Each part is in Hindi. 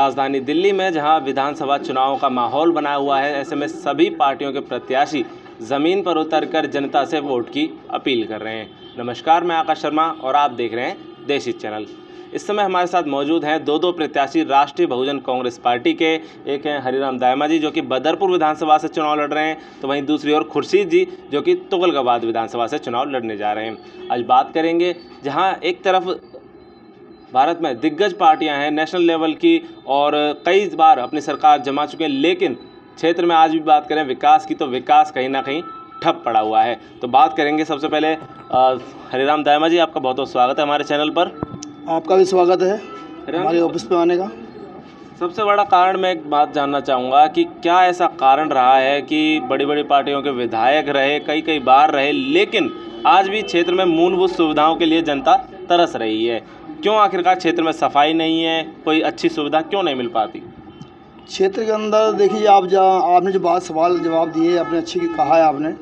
राजधानी दिल्ली में जहां विधानसभा चुनाव का माहौल बना हुआ है, ऐसे में सभी पार्टियों के प्रत्याशी ज़मीन पर उतरकर जनता से वोट की अपील कर रहे हैं। नमस्कार, मैं आकाश शर्मा और आप देख रहे हैं देशी चैनल। इस समय हमारे साथ मौजूद हैं दो प्रत्याशी राष्ट्रीय बहुजन कांग्रेस पार्टी के। एक हैं हरिराम दायमा जी जो कि बदरपुर विधानसभा से चुनाव लड़ रहे हैं, तो वहीं दूसरी ओर खुर्शीद जी जो कि तुगलकाबाद विधानसभा से चुनाव लड़ने जा रहे हैं। आज बात करेंगे जहां एक तरफ भारत में दिग्गज पार्टियां हैं नेशनल लेवल की और कई बार अपनी सरकार जमा चुके हैं, लेकिन क्षेत्र में आज भी बात करें विकास की तो विकास कहीं ना कहीं ठप पड़ा हुआ है। तो बात करेंगे सबसे पहले हरिराम दायमा जी, आपका बहुत बहुत स्वागत है हमारे चैनल पर। आपका भी स्वागत है हमारे ऑफिस पे आने का। सबसे बड़ा कारण मैं एक बात जानना चाहूँगा कि क्या ऐसा कारण रहा है कि बड़ी बड़ी पार्टियों के विधायक रहे, कई बार रहे, लेकिन आज भी क्षेत्र में मूलभूत सुविधाओं के लिए जनता तरस रही है। क्यों आखिरकार क्षेत्र में सफाई नहीं है, कोई अच्छी सुविधा क्यों नहीं मिल पाती? क्षेत्र के अंदर देखिए, आपने जो सवाल जवाब दिए आपने अच्छी कहा है। आपने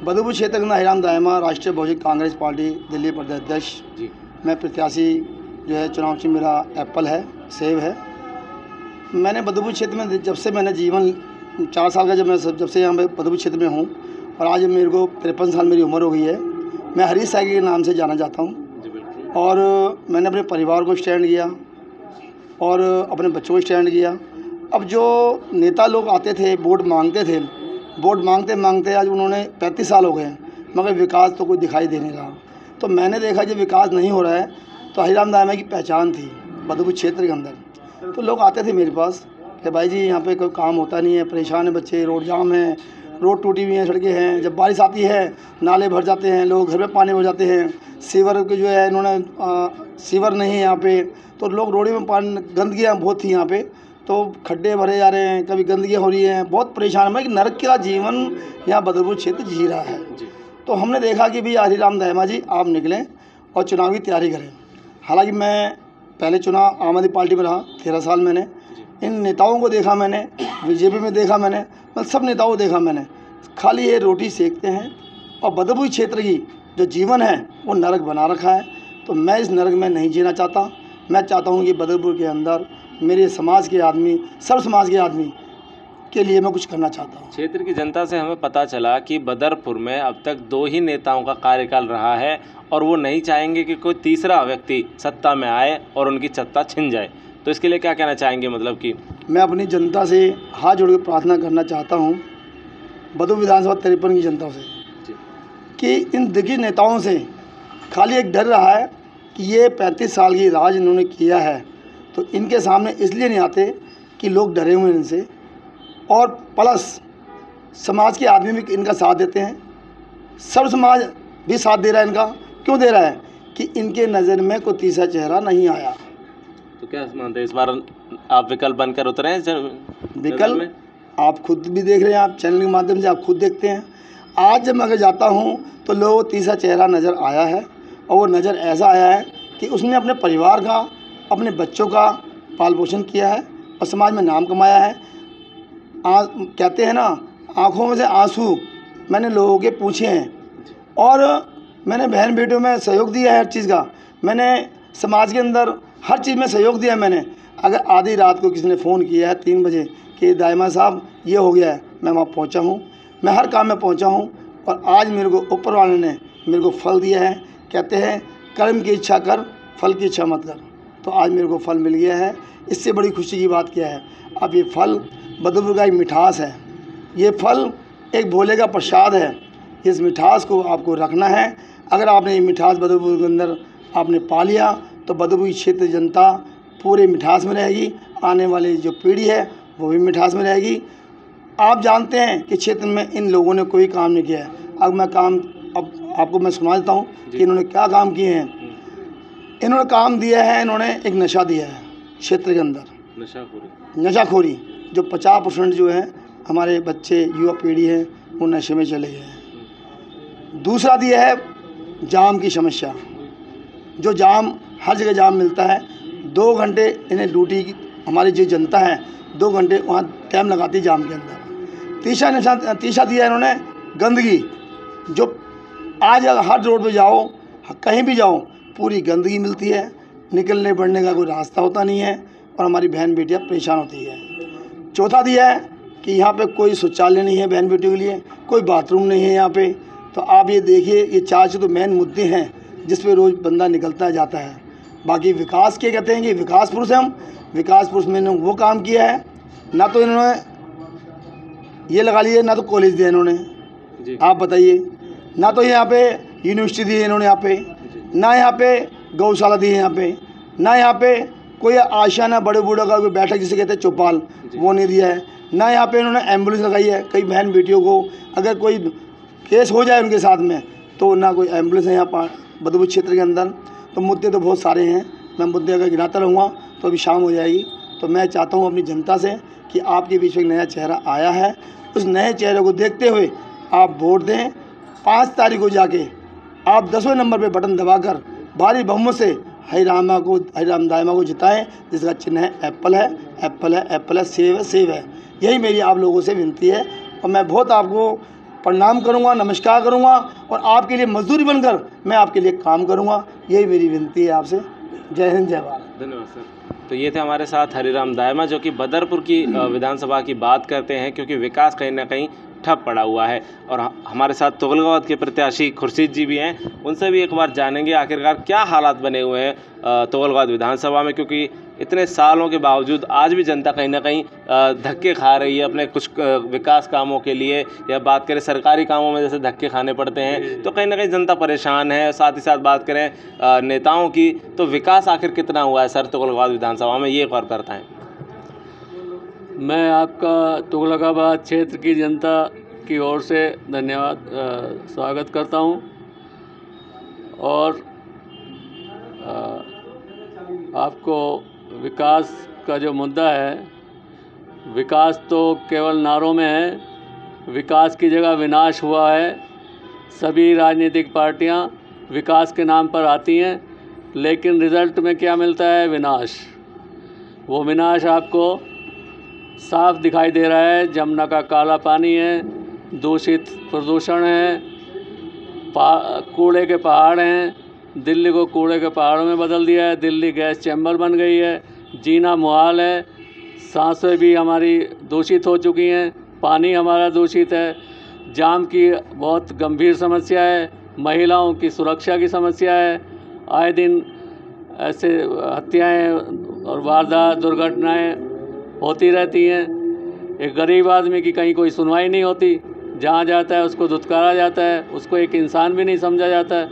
बदरपुर क्षेत्र के अंदर हरिराम दायमा राष्ट्रीय बहुजन कांग्रेस पार्टी दिल्ली प्रदेश अध्यक्ष जी, मैं प्रत्याशी जो है चुनाव चिन्ह मेरा एप्पल है, सेब है। मैंने बदरपुर क्षेत्र में जब से मैंने जीवन 4 साल का जब से यहाँ पे बदरपुर क्षेत्र में हूँ और आज मेरे को 53 साल मेरी उम्र हो गई है। मैं हरीश साइकिल के नाम से जाना जाता हूँ और मैंने अपने परिवार को स्टैंड किया और अपने बच्चों को स्टैंड किया। अब जो नेता लोग आते थे वोट मांगते आज उन्होंने 35 साल हो गए, मगर विकास तो कोई दिखाई दे नहीं रहा। तो मैंने देखा जब विकास नहीं हो रहा है तो हरिराम दायमा की पहचान थी बदरपुर क्षेत्र के अंदर। तो लोग आते थे मेरे पास कि भाई जी यहाँ पे कोई काम होता नहीं है, परेशान है बच्चे, रोड जाम है, रोड टूटी हुई हैं, सड़कें हैं, जब बारिश आती है नाले भर जाते हैं, लोग घर में पानी हो जाते हैं, सीवर के जो है इन्होंने सीवर नहीं है यहाँ पे, तो लोग रोड में पानी गंदगियाँ बहुत थी यहाँ पे, तो खड्डे भरे जा रहे हैं, कभी गंदगियाँ हो रही हैं, बहुत परेशान है कि नरक का जीवन यहाँ बदरपुर क्षेत्र जी रहा है। तो हमने देखा कि भाई हरिराम दायमा जी आप निकलें और चुनावी तैयारी करें। हालांकि मैं पहले चुनाव आम आदमी पार्टी में रहा 13 साल। मैंने इन नेताओं को देखा, मैंने बीजेपी में देखा, मैंने मतलब सब नेताओं को देखा मैंने, खाली ये रोटी सेकते हैं और बदरपुर क्षेत्र की जो जीवन है वो नरक बना रखा है। तो मैं इस नरक में नहीं जीना चाहता। मैं चाहता हूँ कि बदरपुर के अंदर मेरे समाज के आदमी, सर्व समाज के आदमी के लिए मैं कुछ करना चाहता हूँ। क्षेत्र की जनता से हमें पता चला कि बदरपुर में अब तक 2 ही नेताओं का कार्यकाल रहा है और वो नहीं चाहेंगे कि कोई तीसरा व्यक्ति सत्ता में आए और उनकी सत्ता छिन जाए। तो इसके लिए क्या कहना चाहेंगे? मतलब कि मैं अपनी जनता से हाथ जोड़ के प्रार्थना करना चाहता हूँ, बदरपुर विधानसभा 53 की जनता से, कि इन दिग्गज नेताओं से खाली एक डर रहा है कि ये 35 साल की राज इन्होंने किया है, तो इनके सामने इसलिए नहीं आते कि लोग डरे हुए हैं इनसे, और प्लस समाज के आदमी भी इनका साथ देते हैं, सर्व समाज भी साथ दे रहा है इनका। क्यों दे रहा है? कि इनके नज़र में कोई तीसरा चेहरा नहीं आया। तो क्या मानते हैं इस बार आप विकल्प बनकर उतरे हैं? विकल्प आप खुद भी देख रहे हैं, आप चैनल के माध्यम से आप खुद देखते हैं। आज जब मैं अगर जाता हूँ तो लोगों को तीसरा चेहरा नज़र आया है, और वो नज़र ऐसा आया है कि उसने अपने परिवार का, अपने बच्चों का पाल पोषण किया है और समाज में नाम कमाया है। कहते हैं ना, आँखों में से आंसू मैंने लोगों के पूछे हैं और मैंने बहन बेटियों में सहयोग दिया है हर चीज़ का। मैंने समाज के अंदर हर चीज़ में सहयोग दिया है मैंने। अगर आधी रात को किसी ने फ़ोन किया है 3 बजे कि दायमा साहब ये हो गया है, मैं वहाँ पहुँचा हूँ, मैं हर काम में पहुँचा हूँ। और आज मेरे को ऊपर वाले ने मेरे को फल दिया है। कहते हैं कर्म की इच्छा कर, फल की इच्छा मत कर। तो आज मेरे को फल मिल गया है। इससे बड़ी खुशी की बात क्या है? अब ये फल बदरपुर का एक मिठास है, ये फल एक भोले का प्रसाद है। इस मिठास को आपको रखना है। अगर आपने ये मिठास बदरपुर के अंदर आपने पा लिया तो बदरपुर क्षेत्र जनता पूरे मिठास में रहेगी। आने वाली जो पीढ़ी है वो भी मिठास में रहेगी। आप जानते हैं कि क्षेत्र में इन लोगों ने कोई काम नहीं किया है। अब आपको मैं सुना देता हूँ कि इन्होंने क्या काम किए हैं। इन्होंने काम दिया है, इन्होंने एक नशा दिया है क्षेत्र के अंदर, नशाखोरी, जो 50% जो है हमारे बच्चे युवा पीढ़ी है वो नशे में चले गए हैं। दूसरा दिया है जाम की समस्या, जो जाम हर जगह जाम मिलता है। 2 घंटे इन्हें ड्यूटी, हमारी जो जनता है 2 घंटे वहाँ टाइम लगाती है जाम के अंदर। तीसरा दिया इन्होंने गंदगी, जो आज हर रोड पे जाओ, कहीं भी जाओ, पूरी गंदगी मिलती है, निकलने बढ़ने का कोई रास्ता होता नहीं है। और हमारी बहन बेटियाँ परेशान होती है। चौथा दिया है कि यहाँ पे कोई शौचालय नहीं है बहन बेटियों के लिए, कोई बाथरूम नहीं है यहाँ पे। तो आप ये देखिए, ये 4 तो मेन मुद्दे हैं जिस पे रोज़ बंदा निकलता जाता है। बाकी विकास के कहते हैं कि विकास पुरुष हैं हम, विकास पुरुष में वो काम किया है ना, तो इन्होंने ये लगा लिए ना तो कॉलेज दिया इन्होंने जी। आप बताइए, ना तो यहाँ पे यूनिवर्सिटी दी है इन्होंने यहाँ पे, ना यहाँ पे गौशाला दी है यहाँ पे, ना यहाँ पे कोई आशियाना बड़े बूढ़े का कोई बैठक जिसे कहते हैं चौपाल वो नहीं दिया है, ना यहाँ पे इन्होंने एम्बुलेंस लगाई है। कई बहन बेटियों को अगर कोई केस हो जाए उनके साथ में तो ना कोई एम्बुलेंस है यहाँ पर बदबू क्षेत्र के अंदर। तो मुद्दे तो बहुत सारे हैं, मैं मुद्दे अगर गिनाता रहूँगा तो अभी शाम हो जाएगी। तो मैं चाहता हूँ अपनी जनता से कि आपके बीच में एक नया चेहरा आया है, उस नए चेहरे को देखते हुए आप वोट दें। 5 तारीख को जाके आप 10वें नंबर पे बटन दबाकर भारी बहुमत से हरिराम दायमा को जिताएं, जिसका चिन्ह है एप्पल है, एप्पल है, एप्पल है, सेव है, सेव है। यही मेरी आप लोगों से विनती है और मैं बहुत आपको प्रणाम करूंगा, नमस्कार करूंगा और आपके लिए मजदूरी बनकर मैं आपके लिए काम करूंगा। यही मेरी विनती है आपसे। जय हिंद, जय भारत। धन्यवाद सर। तो ये थे हमारे साथ हरिराम दायमा, जो कि बदरपुर की विधानसभा की बात करते हैं, क्योंकि विकास कहीं ना कहीं ठप पड़ा हुआ है। और हमारे साथ तुगलकाबाद के प्रत्याशी खुर्शीद जी भी हैं, उनसे भी एक बार जानेंगे आखिरकार क्या हालात बने हुए हैं तुगलकाबाद विधानसभा में, क्योंकि इतने सालों के बावजूद आज भी जनता कहीं ना कहीं धक्के खा रही है अपने कुछ विकास कामों के लिए, या बात करें सरकारी कामों में जैसे धक्के खाने पड़ते हैं, तो कहीं ना कहीं जनता परेशान है। साथ ही साथ बात करें नेताओं की, तो विकास आखिर कितना हुआ है सर तुगलकाबाद विधानसभा में, ये गौर करता है। मैं आपका तुगलकाबाद क्षेत्र की जनता की ओर से धन्यवाद स्वागत करता हूं और आपको विकास का जो मुद्दा है, विकास तो केवल नारों में है, विकास की जगह विनाश हुआ है। सभी राजनीतिक पार्टियां विकास के नाम पर आती हैं, लेकिन रिज़ल्ट में क्या मिलता है? विनाश। वो विनाश आपको साफ दिखाई दे रहा है। जमुना का काला पानी है, दूषित प्रदूषण है, कूड़े के पहाड़ हैं। दिल्ली को कूड़े के पहाड़ों में बदल दिया है, दिल्ली गैस चैम्बर बन गई है, जीना मुहाल है, सांसें भी हमारी दूषित हो चुकी हैं, पानी हमारा दूषित है, जाम की बहुत गंभीर समस्या है, महिलाओं की सुरक्षा की समस्या है। आए दिन ऐसे हत्याएं और वारदात दुर्घटनाएं होती रहती हैं। एक गरीब आदमी की कहीं कोई सुनवाई नहीं होती, जहाँ जाता है उसको धुतकारा जाता है, उसको एक इंसान भी नहीं समझा जाता है।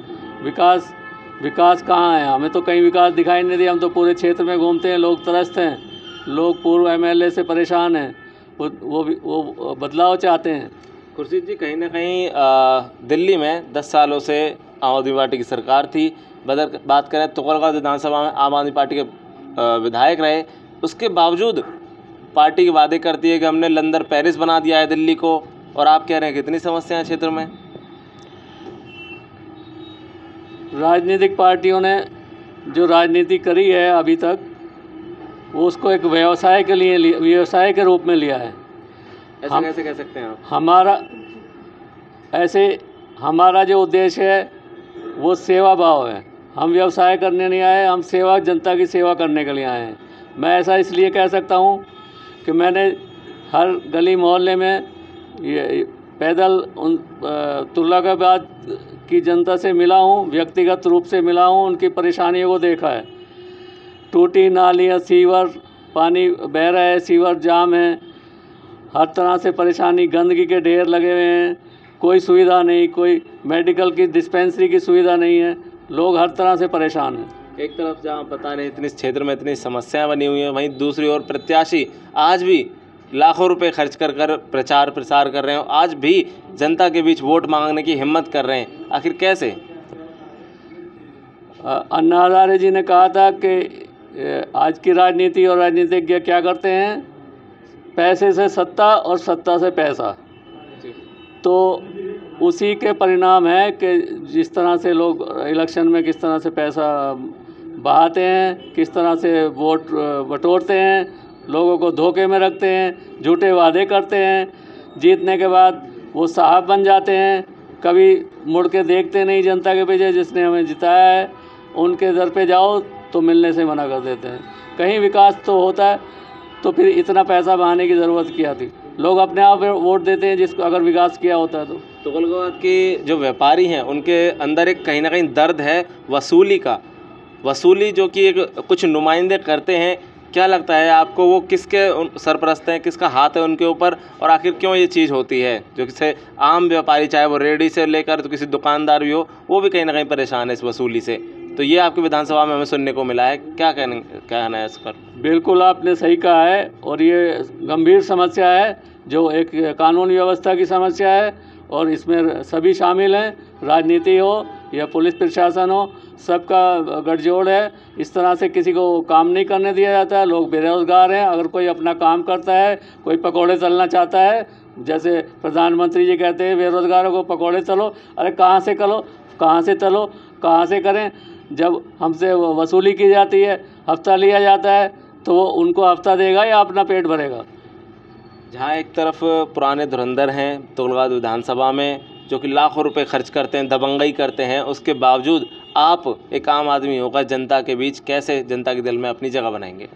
विकास कहाँ है? हमें तो कहीं विकास दिखाई नहीं दिया। हम तो पूरे क्षेत्र में घूमते हैं, लोग त्रस्त हैं, लोग पूर्व एमएलए से परेशान हैं, वो बदलाव चाहते हैं। खुर्शीद जी, कहीं ना कहीं दिल्ली में 10 सालों से आम आदमी पार्टी की सरकार थी। बात करें तुगलकाबाद विधानसभा में आम आदमी पार्टी के विधायक रहे, उसके बावजूद पार्टी के वादे करती है कि हमने लंदन पेरिस बना दिया है दिल्ली को, और आप कह रहे हैं कितनी समस्याएं क्षेत्र में। राजनीतिक पार्टियों ने जो राजनीति करी है अभी तक, वो उसको एक व्यवसाय के लिए व्यवसाय के रूप में लिया है। ऐसे कैसे कह सकते हैं आप? हमारा जो उद्देश्य है वो सेवा भाव है। हम व्यवसाय करने नहीं आए, हम जनता की सेवा करने के लिए आए हैं। मैं ऐसा इसलिए कह सकता हूँ कि मैंने हर गली मोहल्ले में ये पैदल तुगलकाबाद की जनता से मिला हूँ, व्यक्तिगत रूप से मिला हूँ, उनकी परेशानियों को देखा है। टूटी नालियाँ, सीवर, पानी बह रहा है, सीवर जाम है, हर तरह से परेशानी, गंदगी के ढेर लगे हुए हैं, कोई सुविधा नहीं, कोई मेडिकल की डिस्पेंसरी की सुविधा नहीं है, लोग हर तरह से परेशान हैं। एक तरफ जहाँ पता नहीं इतनी क्षेत्र में इतनी समस्याएं बनी हुई हैं, वहीं दूसरी ओर प्रत्याशी आज भी लाखों रुपए खर्च कर प्रचार प्रसार कर रहे हैं, आज भी जनता के बीच वोट मांगने की हिम्मत कर रहे हैं। आखिर कैसे? अन्ना हजारे जी ने कहा था कि आज की राजनीति और राजनीतिज्ञ क्या करते हैं? पैसे से सत्ता और सत्ता से पैसा। तो उसी के परिणाम है कि जिस तरह से लोग इलेक्शन में किस तरह से पैसा बहाते हैं, किस तरह से वोट बटोरते हैं, लोगों को धोखे में रखते हैं, झूठे वादे करते हैं, जीतने के बाद वो साहब बन जाते हैं, कभी मुड़ के देखते नहीं जनता के पीछे जिसने हमें जिताया है। उनके दर पे जाओ तो मिलने से मना कर देते हैं। कहीं विकास तो होता है तो फिर इतना पैसा बहाने की ज़रूरत क्या थी। लोग अपने आप वोट देते हैं जिसको अगर विकास किया होता है तो। तुगलकाबाद के जो व्यापारी हैं उनके अंदर एक कहीं ना कहीं दर्द है वसूली का, वसूली जो कि एक कुछ नुमाइंदे करते हैं। क्या लगता है आपको वो किसके सरपरस्त हैं, किसका हाथ है उनके ऊपर, और आखिर क्यों ये चीज़ होती है जो किसी आम व्यापारी चाहे वो रेडी से लेकर तो किसी दुकानदार भी हो वो भी कहीं ना कहीं परेशान है इस वसूली से। तो ये आपकी विधानसभा में हमें सुनने को मिला है, क्या कहना है इस पर? बिल्कुल आपने सही कहा है और ये गंभीर समस्या है जो एक कानून व्यवस्था की समस्या है और इसमें सभी शामिल हैं, राजनीति हो या पुलिस प्रशासन हो, सबका गठजोड़ है। इस तरह से किसी को काम नहीं करने दिया जाता है। लोग बेरोज़गार हैं। अगर कोई अपना काम करता है, कोई पकौड़े तलना चाहता है, जैसे प्रधानमंत्री जी कहते हैं बेरोज़गारों को पकौड़े तलो, अरे कहाँ से करो, कहाँ से तलो, कहाँ से करें। जब हमसे वसूली की जाती है, हफ्ता लिया जाता है तो वो उनको हफ्ता देगा या अपना पेट भरेगा। जहाँ एक तरफ पुराने धुरंधर हैं तुगलकाबाद विधानसभा में जो कि लाखों रुपए खर्च करते हैं, दबंगई करते हैं, उसके बावजूद आप एक आम आदमी होकर जनता के बीच कैसे जनता के दिल में अपनी जगह बनाएंगे?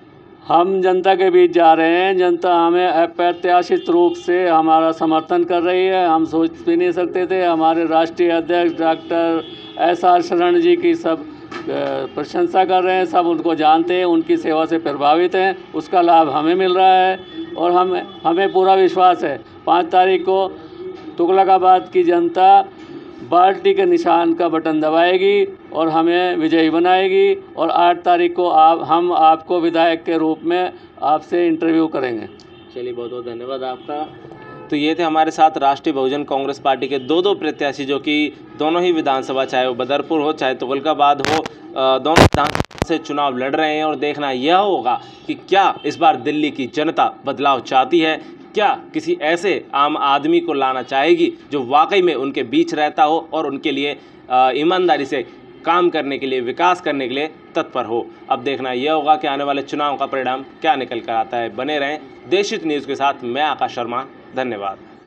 हम जनता के बीच जा रहे हैं। जनता हमें अप्रत्याशित रूप से हमारा समर्थन कर रही है। हम सोच भी नहीं सकते थे। हमारे राष्ट्रीय अध्यक्ष डॉक्टर SR शरण जी की सब प्रशंसा कर रहे हैं, सब उनको जानते हैं, उनकी सेवा से प्रभावित हैं। उसका लाभ हमें मिल रहा है और हमें पूरा विश्वास है 5 तारीख को तुगलकाबाद की जनता बाल्टी के निशान का बटन दबाएगी और हमें विजयी बनाएगी और 8 तारीख को हम आपको विधायक के रूप में आपसे इंटरव्यू करेंगे। चलिए, बहुत बहुत धन्यवाद आपका। तो ये थे हमारे साथ राष्ट्रीय बहुजन कांग्रेस पार्टी के दो प्रत्याशी जो कि दोनों ही विधानसभा, चाहे वो बदरपुर हो चाहे तुगलकाबाद हो, दोनों विधानसभा से चुनाव लड़ रहे हैं। और देखना यह होगा कि क्या इस बार दिल्ली की जनता बदलाव चाहती है, क्या किसी ऐसे आम आदमी को लाना चाहेगी जो वाकई में उनके बीच रहता हो और उनके लिए ईमानदारी से काम करने के लिए, विकास करने के लिए तत्पर हो। अब देखना यह होगा कि आने वाले चुनाव का परिणाम क्या निकल कर आता है। बने रहें देशहित न्यूज़ के साथ। मैं आकाश शर्मा, धन्यवाद।